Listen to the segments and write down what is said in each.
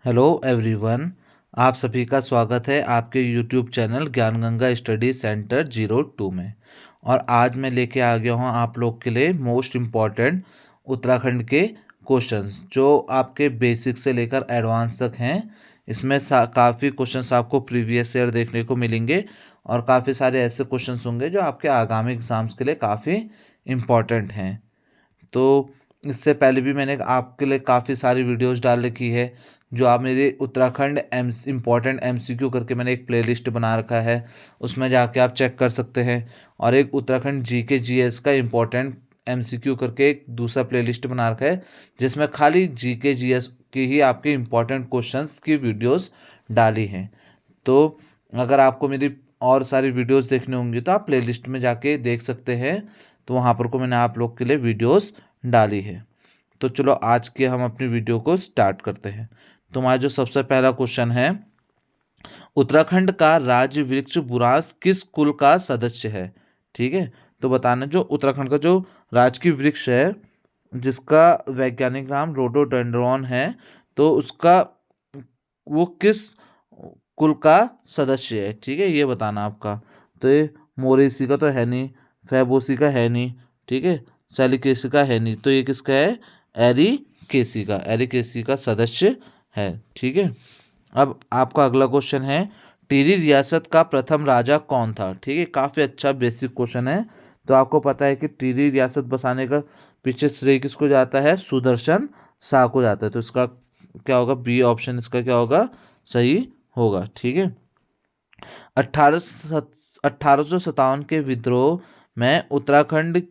Hello everyone. आप सभी का स्वागत है आपके यूट्यूब चैनल ज्ञान गंगा स्टडी सेंटर 02 में। और आज मैं लेके आ गया हूँ आप लोग के लिए मोस्ट इम्पॉर्टेंट उत्तराखंड के क्वेश्चंस जो आपके बेसिक से लेकर एडवांस तक हैं। इसमें काफ़ी क्वेश्चंस आपको प्रीवियस ईयर देखने को मिलेंगे और काफ़ी सारे ऐसे क्वेश्चंस होंगे जो आपके आगामी एग्ज़ाम्स के लिए काफ़ी इम्पॉर्टेंट हैं। तो इससे पहले भी मैंने आपके लिए काफ़ी सारी वीडियोस डाल रखी है जो आप मेरे उत्तराखंड इम्पॉर्टेंट एमसीक्यू करके मैंने एक प्लेलिस्ट बना रखा है, उसमें जाके आप चेक कर सकते हैं। और एक उत्तराखंड जीके जीएस का इम्पोर्टेंट एमसीक्यू करके एक दूसरा प्लेलिस्ट बना रखा है जिसमें खाली जीके जीएस की ही आपके इम्पोर्टेंट क्वेश्चंस की वीडियोस डाली हैं। तो अगर आपको मेरी और सारी वीडियोस देखनी होंगी तो आप प्लेलिस्ट में जाके देख सकते हैं। तो वहाँ पर को मैंने आप लोग के लिए वीडियोस डाली है। तो चलो आज के हम अपनी वीडियो को स्टार्ट करते हैं। तो हमारा जो सबसे पहला क्वेश्चन है, उत्तराखंड का राज्य वृक्ष बुरांस किस कुल का सदस्य है? ठीक है, तो बताना जो उत्तराखंड का जो राजकीय वृक्ष है जिसका वैज्ञानिक नाम रोडोडेंड्रॉन है, तो उसका वो किस कुल का सदस्य है। ठीक है, ये बताना आपका। तो ये मोरेसी का तो है नहीं, फैबोसी का है नहीं, ठीक है, सैलिकेसी का है नहीं, तो ये किसका है? एरिकेसी का सदस्य है। ठीक है, अब आपका अगला क्वेश्चन है, टिहरी रियासत का प्रथम राजा कौन था? ठीक है, काफ़ी अच्छा बेसिक क्वेश्चन है। तो आपको पता है कि टिहरी रियासत बसाने का पीछे श्रेय किसको जाता है? सुदर्शन शाह को जाता है। तो इसका क्या होगा? बी ऑप्शन इसका क्या होगा? सही होगा। ठीक है, 1857 के विद्रोह में उत्तराखंड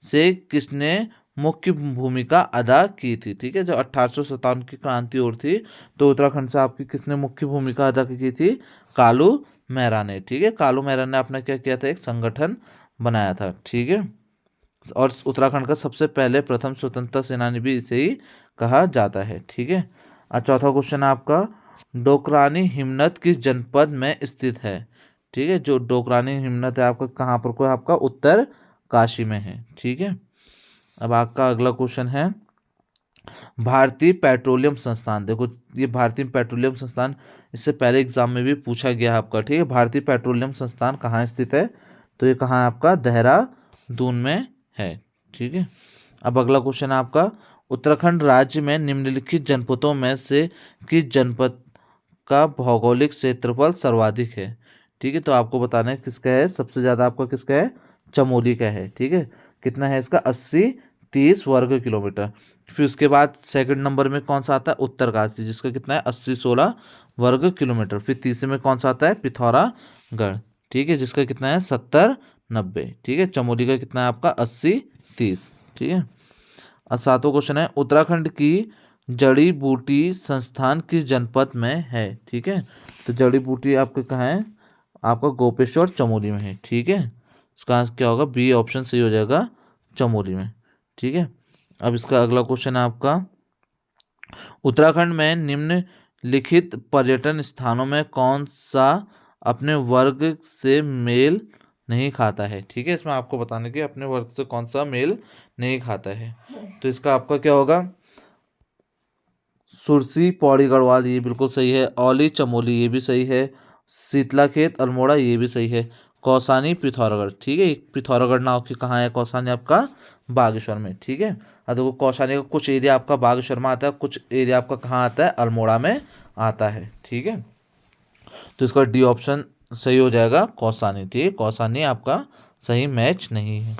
से किसने मुख्य भूमिका अदा की थी? ठीक है, जब 1857 की क्रांति और थी तो उत्तराखंड से आपकी किसने मुख्य भूमिका अदा की थी? कालू मेहरा ने। ठीक है, कालू मेहरा ने अपना क्या किया था? एक संगठन बनाया था। ठीक है, और उत्तराखंड का सबसे पहले प्रथम स्वतंत्रता सेनानी भी इसे ही कहा जाता है। ठीक है, और चौथा क्वेश्चन आपका, डोकरानी हिमनद किस जनपद में स्थित है? ठीक है, जो डोकरानी हिमनद है आपका कहाँ पर को है? आपका उत्तर काशी में है। ठीक है, अब आपका अगला क्वेश्चन है, भारतीय पेट्रोलियम संस्थान। देखो, ये भारतीय पेट्रोलियम संस्थान इससे पहले एग्जाम में भी पूछा गया आपका। ठीक है, भारतीय पेट्रोलियम संस्थान कहाँ स्थित है? तो ये कहाँ है आपका? देहरादून में है। ठीक है, अब अगला क्वेश्चन है आपका, उत्तराखंड राज्य में निम्नलिखित जनपदों में से किस जनपद का भौगोलिक क्षेत्रफल सर्वाधिक है? ठीक है, तो आपको बताना है किसका है सबसे ज़्यादा? आपका किसका है? चमोली का है। ठीक है, कितना है इसका? 80-30 वर्ग किलोमीटर। फिर उसके बाद सेकंड नंबर में कौन सा आता है? उत्तरकाशी, जिसका कितना है? 80-16 वर्ग किलोमीटर। फिर तीसरे में कौन सा आता है? पिथौरागढ़। ठीक है, जिसका कितना है? 70-90। ठीक है, चमोली का कितना है आपका? 80-30। ठीक है, और सातवां क्वेश्चन है, उत्तराखंड की जड़ी बूटी संस्थान किस जनपद में है? ठीक है, तो जड़ी बूटी आपका कहाँ है? आपका गोपेश्वर चमोली में है। ठीक है, इसका क्या होगा? बी ऑप्शन सही हो जाएगा, चमोली में। ठीक है, अब इसका अगला क्वेश्चन है आपका, उत्तराखंड में निम्नलिखित पर्यटन स्थानों में कौन सा अपने वर्ग से मेल नहीं खाता है? ठीक है, इसमें आपको बताने के अपने वर्ग से कौन सा मेल नहीं खाता है। तो इसका आपका क्या होगा? सुरसी पौड़ी गढ़वाल, ये बिल्कुल सही है। औली चमोली, ये भी सही है। शीतला खेत अल्मोड़ा, ये भी सही है। कौसानी पिथौरागढ़। ठीक है, पिथौरागढ़ नाव की कहाँ है? कौसानी आपका बागेश्वर में। ठीक है, और देखो कौसानी का कुछ एरिया आपका बागेश्वर में आता है, कुछ एरिया आपका कहाँ आता है? अल्मोड़ा में आता है। ठीक है, तो इसका डी ऑप्शन सही हो जाएगा, कौसानी। ठीक है, कौसानी आपका सही मैच नहीं है।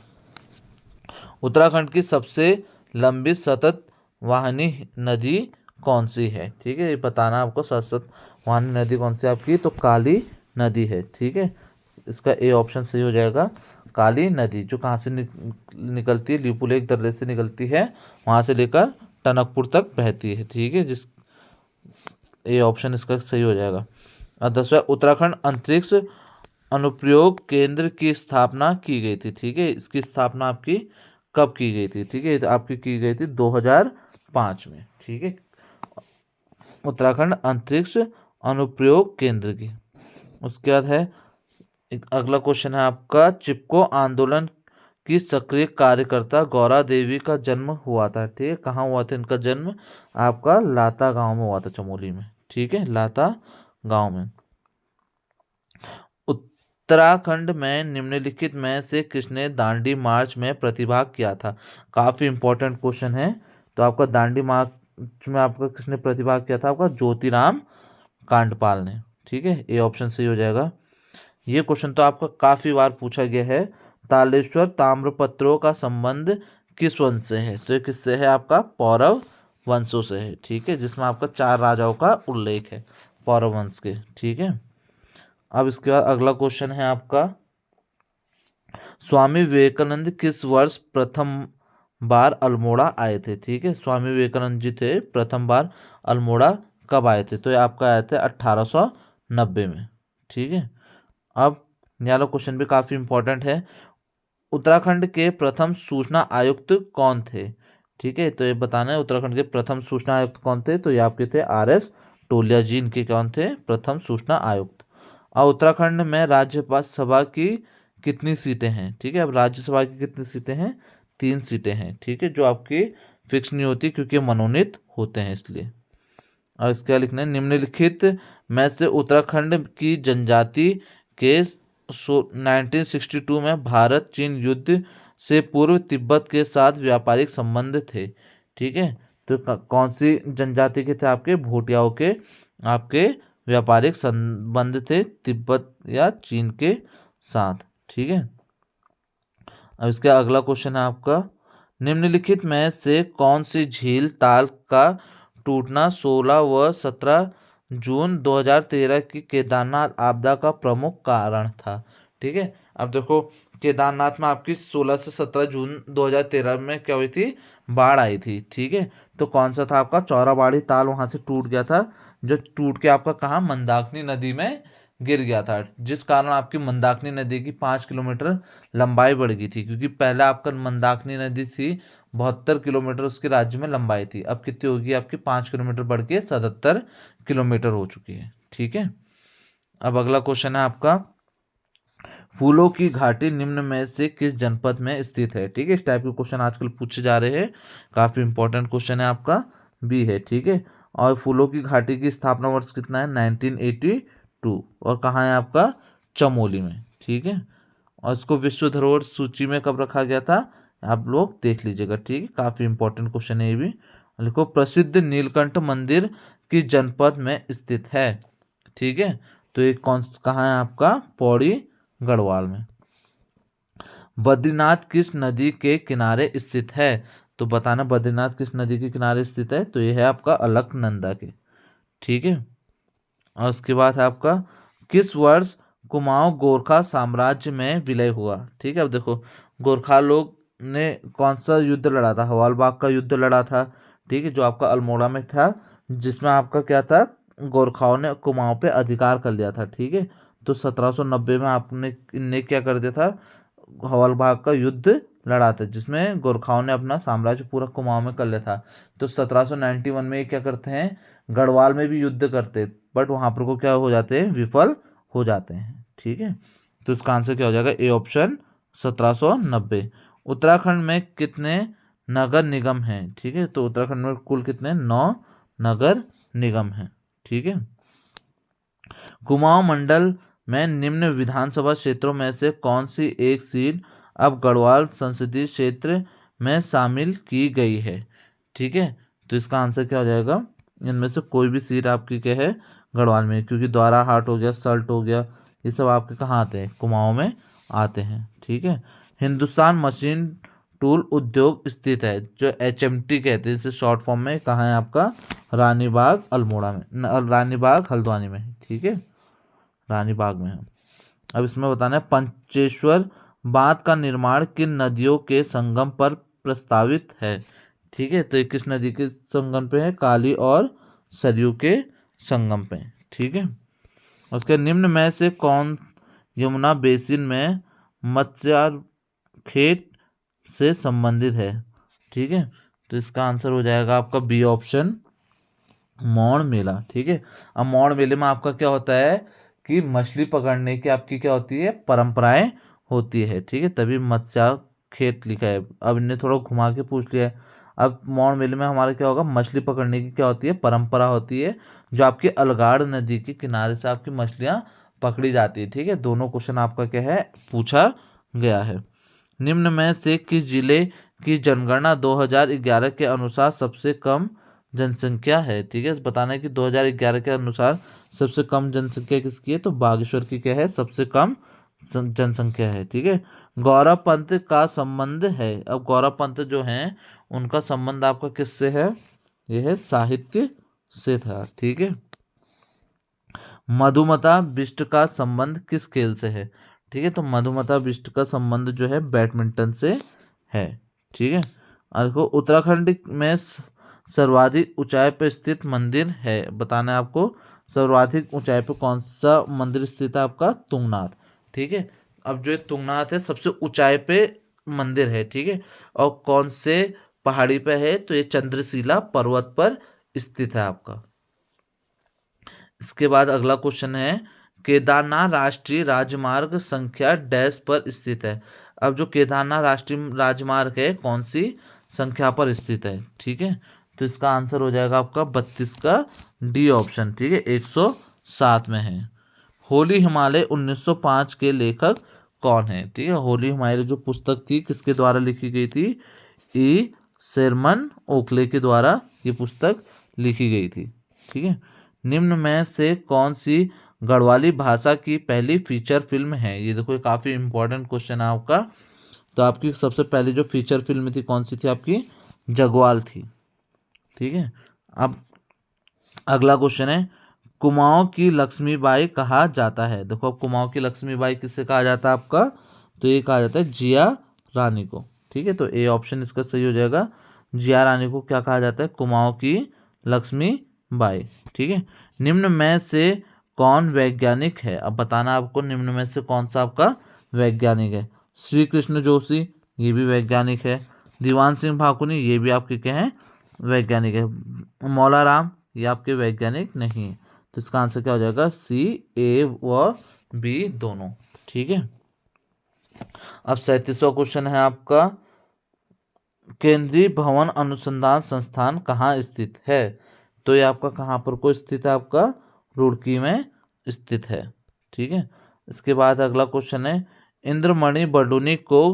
उत्तराखंड की सबसे लंबी सतत वाहिनी नदी कौन सी है? ठीक है, ये बताना आपको। सतत वाहिनी नदी कौन सी आपकी? तो काली नदी है। ठीक है, इसका ए ऑप्शन सही हो जाएगा, काली नदी, जो कहाँ से निकलती है? लिपुलेख दर्रे से निकलती है, वहाँ से लेकर टनकपुर तक बहती है। ठीक है, जिस ए ऑप्शन इसका सही हो जाएगा। और 10वां, उत्तराखंड अंतरिक्ष अनुप्रयोग केंद्र की स्थापना की गई थी। ठीक है, इसकी स्थापना आपकी कब की गई थी? ठीक है, तो आपकी की गई थी 2005 में। ठीक है, उत्तराखंड अंतरिक्ष अनुप्रयोग केंद्र की। उसके बाद है एक अगला क्वेश्चन है आपका, चिपको आंदोलन की सक्रिय कार्यकर्ता गौरा देवी का जन्म हुआ था। ठीक है, कहाँ हुआ था इनका जन्म? आपका लाता गांव में हुआ था, चमोली में। ठीक है, लाता गांव में। उत्तराखंड में निम्नलिखित में से किसने दांडी मार्च में प्रतिभाग किया था? काफी इंपॉर्टेंट क्वेश्चन है। तो आपका दांडी मार्च में आपका किसने प्रतिभाग किया था? आपका ज्योतिराम कांडपाल ने। ठीक है, ये ऑप्शन सही हो जाएगा। ये क्वेश्चन तो आपका काफी बार पूछा गया है। तालेश्वर ताम्रपत्रों का संबंध किस वंश से है? तो ये किससे है? आपका पौरव वंशों से है। ठीक है, जिसमें आपका 4 राजाओं का उल्लेख है पौरव वंश के। ठीक है, अब इसके बाद अगला क्वेश्चन है आपका, स्वामी विवेकानंद किस वर्ष प्रथम बार अल्मोड़ा आए थे? ठीक है, स्वामी विवेकानंद जी थे प्रथम बार अल्मोड़ा कब आए थे? तो ये आपका आए थे 1890 में। ठीक है, अब ये वाला क्वेश्चन भी काफी इंपॉर्टेंट है। उत्तराखंड के प्रथम सूचना आयुक्त कौन थे? ठीक है, तो ये बताना है उत्तराखंड के प्रथम सूचना आयुक्त कौन थे। तो ये आपके थे RS टोलिया जी, इनके कौन थे? प्रथम सूचना आयुक्त। और उत्तराखंड में राज्यसभा की कितनी सीटें हैं? ठीक है, अब राज्यसभा की कितनी सीटें हैं? 3 सीटें हैं। ठीक है, जो आपकी फिक्स नहीं होती क्योंकि मनोनीत होते हैं इसलिए। और इसका लिखना है, निम्नलिखित में से उत्तराखंड की जनजाति के 1962 में भारत चीन युद्ध से पूर्व तिब्बत के साथ व्यापारिक संबंध थे। ठीक है, तो कौन सी जनजाति के थे? आपके भूटियाओं के आपके व्यापारिक संबंध थे तिब्बत या चीन के साथ। ठीक है, अब इसका अगला क्वेश्चन है आपका, निम्नलिखित में से कौन सी झील ताल का टूटना 16 व 17 जून 2013 की केदारनाथ आपदा का प्रमुख कारण था? ठीक है, अब देखो केदारनाथ में आपकी 16 से 17 जून 2013 में क्या हुई थी? बाढ़ आई थी। ठीक है, तो कौन सा था? आपका चौराबाड़ी ताल वहां से टूट गया था, जो टूट के आपका कहाँ? मंदाकिनी नदी में गिर गया था, जिस कारण आपकी मंदाकिनी नदी की 5 किलोमीटर लंबाई बढ़ गई थी। क्योंकि पहले आपका मंदाकिनी नदी थी 72 किलोमीटर उसके राज्य में लंबाई थी, अब कितनी होगी? आपकी 5 किलोमीटर बढ़ के 77 किलोमीटर हो चुकी है। ठीक है, अब अगला क्वेश्चन है आपका, फूलों की घाटी निम्न में से किस जनपद में स्थित है? ठीक है, इस टाइप के क्वेश्चन आजकल पूछे जा रहे हैं, काफी इंपॉर्टेंट क्वेश्चन है आपका, बी है। ठीक है, और फूलों की घाटी की स्थापना वर्ष कितना है? 1982। और कहाँ है? आपका चमोली में। ठीक है, और इसको विश्व धरोहर सूची में कब रखा गया था? आप लोग देख लीजिएगा। ठीक है, काफी इंपॉर्टेंट क्वेश्चन है ये भी। लिखो, प्रसिद्ध नीलकंठ मंदिर किस जनपद में स्थित है? ठीक है, तो ये कहाँ है? आपका पौड़ी गढ़वाल में। बद्रीनाथ किस नदी के किनारे स्थित है? तो बताना बद्रीनाथ किस नदी के किनारे स्थित है? तो ये है आपका अलकनंदा के। ठीक है, और उसके बाद है आपका, किस वर्ष कुमाऊं गोरखा साम्राज्य में विलय हुआ? ठीक है, अब देखो गोरखा लोग ने कौन सा युद्ध लड़ा था? हवालबाग का युद्ध लड़ा था। ठीक है, जो आपका अल्मोड़ा में था, जिसमें आपका क्या था? गोरखाओं ने कुमाऊं पे अधिकार कर लिया था। ठीक है, तो 1790 में आपने इनने क्या कर दिया था? हवालबाग का युद्ध लड़ा था, जिसमें गोरखाओं ने अपना साम्राज्य पूरा कुमाऊं में कर लिया था। तो 1791 में ये क्या करते हैं? गढ़वाल में भी युद्ध करते, बट वहां पर को क्या हो जाते हैं? विफल हो जाते हैं। ठीक है, तो इसका आंसर क्या हो जाएगा? A option 1790। उत्तराखंड में कितने नगर निगम हैं? ठीक है, तो उत्तराखंड में कुल कितने? 9 नगर निगम हैं। ठीक है, कुमाऊं मंडल में निम्न विधानसभा क्षेत्रों में से कौन सी एक सीट अब गढ़वाल संसदीय क्षेत्र में शामिल की गई है? ठीक है, तो इसका आंसर क्या हो जाएगा? इनमें से कोई भी सीट आपकी क्या है? गढ़वाल में, क्योंकि द्वारा हाट हो गया, सल्ट हो गया, ये सब आपके कहाँ आते हैं? कुमाऊं में आते हैं। ठीक है, हिंदुस्तान मशीन टूल उद्योग स्थित है, जो HMT कहते हैं इसे शॉर्ट फॉर्म में, कहाँ है? आपका रानीबाग अल्मोड़ा में, रानीबाग हल्द्वानी में। ठीक है, रानीबाग में है। अब इसमें बताना है, पंचेश्वर बांध का निर्माण किन नदियों के संगम पर प्रस्तावित है? ठीक है, तो ये किस नदी के संगम पे है? काली और सरयू के संगम पे। ठीक है, उसके निम्न में से कौन यमुना बेसिन में मत्स्याखेट से संबंधित है? ठीक है, तो इसका आंसर हो जाएगा आपका बी ऑप्शन, मौन मेला। ठीक है, अब मौन मेले में आपका क्या होता है कि मछली पकड़ने की आपकी क्या होती है? परंपराएं होती है। ठीक है, तभी मत्स्याखेट लिखा है। अब इनने थोड़ा घुमा के पूछ लिया है। अब मौन मेले में हमारा क्या होगा, मछली पकड़ने की क्या होती है, परंपरा होती है, जो आपकी अलगाड़ नदी के किनारे से आपकी मछलियां पकड़ी जाती है। ठीक है, दोनों क्वेश्चन आपका क्या है, पूछा गया है। निम्न में से किस जिले की जनगणना 2011 के अनुसार सबसे कम जनसंख्या है। ठीक है, बताना है कि 2011 के अनुसार सबसे कम जनसंख्या किसकी है, तो बागेश्वर की क्या है, सबसे कम जनसंख्या है। ठीक है, गौरव पंत का संबंध है, अब गौरव पंत जो हैं उनका संबंध आपका किससे है, यह है साहित्य से था। ठीक है, मधुमता बिष्ट का संबंध किस खेल से है। ठीक है, तो मधुमता बिष्ट का संबंध जो है बैडमिंटन से है। ठीक है, और देखो उत्तराखंड में सर्वाधिक ऊंचाई पर स्थित मंदिर है, बताना है आपको सर्वाधिक ऊंचाई पर कौन सा मंदिर स्थित है, आपका तुंगनाथ। ठीक है, अब जो तुंगनाथ है सबसे ऊंचाई पे मंदिर है। ठीक है, और कौन से पहाड़ी पे है, तो ये चंद्रशिला पर्वत पर स्थित है आपका। इसके बाद अगला क्वेश्चन है, केदारनाथ राष्ट्रीय राजमार्ग संख्या डैश पर स्थित है। अब जो केदारनाथ राष्ट्रीय राजमार्ग है कौन सी संख्या पर स्थित है। ठीक है, तो इसका आंसर हो जाएगा आपका 32 का डी ऑप्शन। ठीक है, 107 में है। होली हिमालय 1905 के लेखक कौन है। ठीक है, होली हिमालय जो पुस्तक थी किसके द्वारा लिखी गई थी, ई शेरमन ओखले के द्वारा ये पुस्तक लिखी गई थी। ठीक है, निम्न में से कौन सी गढ़वाली भाषा की पहली फीचर फिल्म है, ये देखो ये काफ़ी इंपॉर्टेंट क्वेश्चन है आपका। तो आपकी सबसे पहली जो फीचर फिल्म थी कौन सी थी, आपकी जगवाल थी। ठीक है, अब अगला क्वेश्चन है, कुमाऊं की लक्ष्मीबाई कहा जाता है। देखो अब कुमाऊं की लक्ष्मीबाई किससे कहा जाता है आपका, तो ये कहा जाता है जिया रानी को। ठीक है, तो ए ऑप्शन इसका सही हो जाएगा, जिया रानी को क्या कहा जाता है, कुमाऊं की लक्ष्मीबाई। ठीक है, निम्न में से कौन वैज्ञानिक है, अब बताना आपको निम्न में से कौन सा आपका वैज्ञानिक है। श्री कृष्ण जोशी ये भी वैज्ञानिक है, दीवान सिंह भाकुनी ये भी आपके क्या हैं, वैज्ञानिक है, मौला राम ये आपके वैज्ञानिक नहीं है। तो इसका आंसर क्या हो जाएगा, सी, ए व बी दोनों। ठीक है, अब 37वां क्वेश्चन है आपका, केंद्रीय भवन अनुसंधान संस्थान कहाँ स्थित है। तो ये आपका कहाँ पर को स्थित है, आपका रुड़की में स्थित है। ठीक है, इसके बाद अगला क्वेश्चन है, इंद्रमणि बडूनी को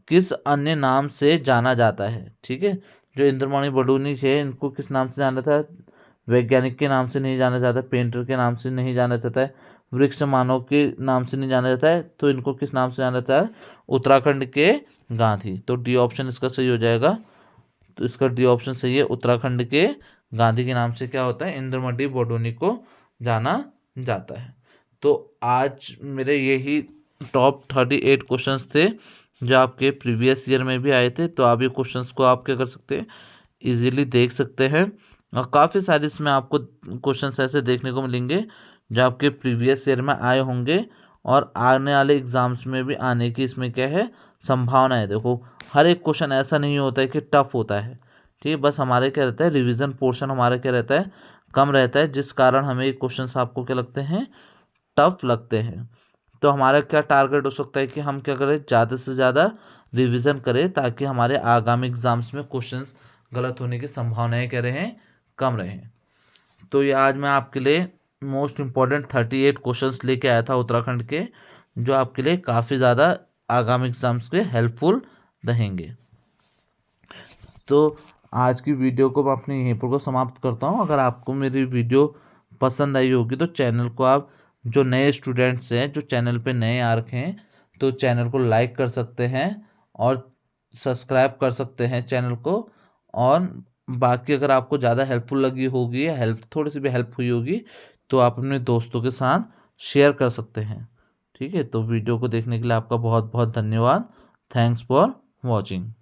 किस अन्य नाम से जाना जाता है। ठीक है, जो इंद्रमणि बडूनी है इनको किस नाम से जाना जाता है, वैज्ञानिक के नाम से नहीं जाना जाता, पेंटर के नाम से नहीं जाना जाता है, वृक्ष मानव के नाम से नहीं जाना जाता है, तो इनको किस नाम से जाना जाता है, उत्तराखंड के गांधी। तो डी ऑप्शन इसका सही हो जाएगा, तो इसका डी ऑप्शन सही है, उत्तराखंड के गांधी के नाम से क्या होता है, इंद्रमणि बडूनी को जाना जाता है। तो आज मेरे यही टॉप 38 क्वेश्चंस थे जो आपके प्रीवियस ईयर में भी आए थे। तो आप ये क्वेश्चंस को आप क्या कर सकते हैं, इजीली देख सकते हैं, और काफ़ी सारे इसमें आपको क्वेश्चंस ऐसे देखने को मिलेंगे जो आपके प्रीवियस ईयर में आए होंगे और आने वाले एग्जाम्स में भी आने की इसमें क्या है, संभावना है। देखो हर एक क्वेश्चन ऐसा नहीं होता है कि टफ होता है। ठीक है, बस हमारे क्या रहता है, रिवीजन पोर्शन हमारा क्या रहता है, कम रहता है, जिस कारण हमें ये क्वेश्चंस आपको क्या लगते हैं, टफ लगते हैं। तो हमारा क्या टारगेट हो सकता है कि हम क्या करें, ज़्यादा से ज़्यादा रिवीजन करें ताकि हमारे आगामी एग्जाम्स में क्वेश्चंस गलत होने की संभावनाएं क्या रहें, कम रहें। तो ये आज मैं आपके लिए मोस्ट इम्पॉर्टेंट 38 क्वेश्चंस लेके आया था उत्तराखंड के, जो आपके लिए काफ़ी ज़्यादा आगामी एग्जाम्स के हेल्पफुल रहेंगे। तो आज की वीडियो को मैं अपने यहीं पर को समाप्त करता हूँ। अगर आपको मेरी वीडियो पसंद आई होगी तो चैनल को आप, जो नए स्टूडेंट्स हैं जो चैनल पे नए आ रखे हैं, तो चैनल को लाइक कर सकते हैं और सब्सक्राइब कर सकते हैं चैनल को। और बाकी अगर आपको ज़्यादा हेल्पफुल लगी होगी या हेल्प थोड़ी सी भी हेल्प हुई होगी तो आप अपने दोस्तों के साथ शेयर कर सकते हैं। ठीक है, तो वीडियो को देखने के लिए आपका बहुत बहुत धन्यवाद। Thanks for watching.